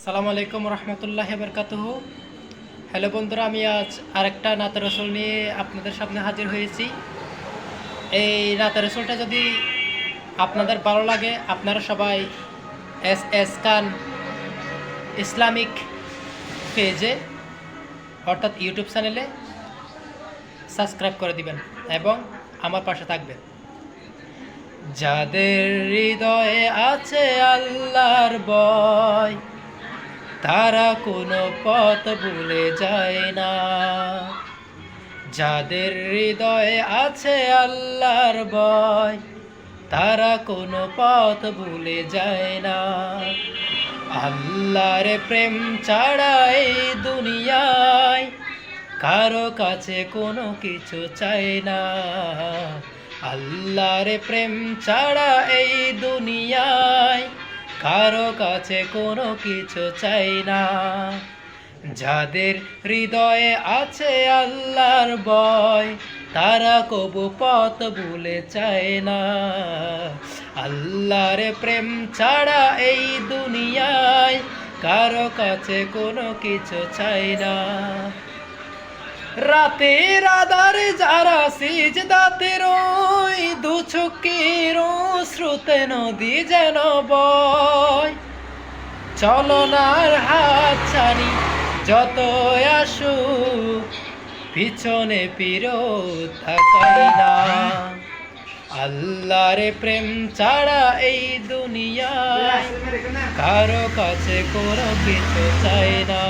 আসসালামু আলাইকুম রহমতুল্লাহি বারকাতুহু। হ্যালো বন্ধুরা, আমি আজ আরেকটা নাতে রসুল নিয়ে আপনাদের সামনে হাজির হয়েছি। এই নাতে রসুলটা যদি আপনাদের ভালো লাগে, আপনারা সবাই এস খান ইসলামিক পেজে অর্থাৎ ইউটিউব চ্যানেলে সাবস্ক্রাইব করে দিবেন এবং আমার পাশে থাকবেন। যাদের হৃদয়ে আছে আল্লাহর ভয়, তারা কোনো পথ ভুলে যায় না। যাদের হৃদয়ে আছে আল্লাহর ভয়, তারা কোনো পথ ভুলে যায় না। আল্লাহর প্রেম ছাড়া এই দুনিয়ায় কারো কাছে কোনো কিছু চায় না। আল্লাহর প্রেম ছাড়া এই দুনিয়ায় কারো কাছে কোনো কিছু চাই না। যাদের হৃদয়ে আছে আল্লাহর ভয়, তারা কবু পথ ভুলে চায় না। আল্লাহর প্রেম ছাড়া এই দুনিয়ায় কারো কাছে কোনো কিছু চাই না। রাতের আধারে যারা সিজদাতে রয়, দু চোখের স্রোতে নদী যেন বয়। চলনার হাত ছাড়ি যত আসুক, পিছনে ফিরত তাকাই না। আল্লাহর প্রেম ছাড়া এই দুনিয়ায় কারো কাছে কোনো কিছু চাই না।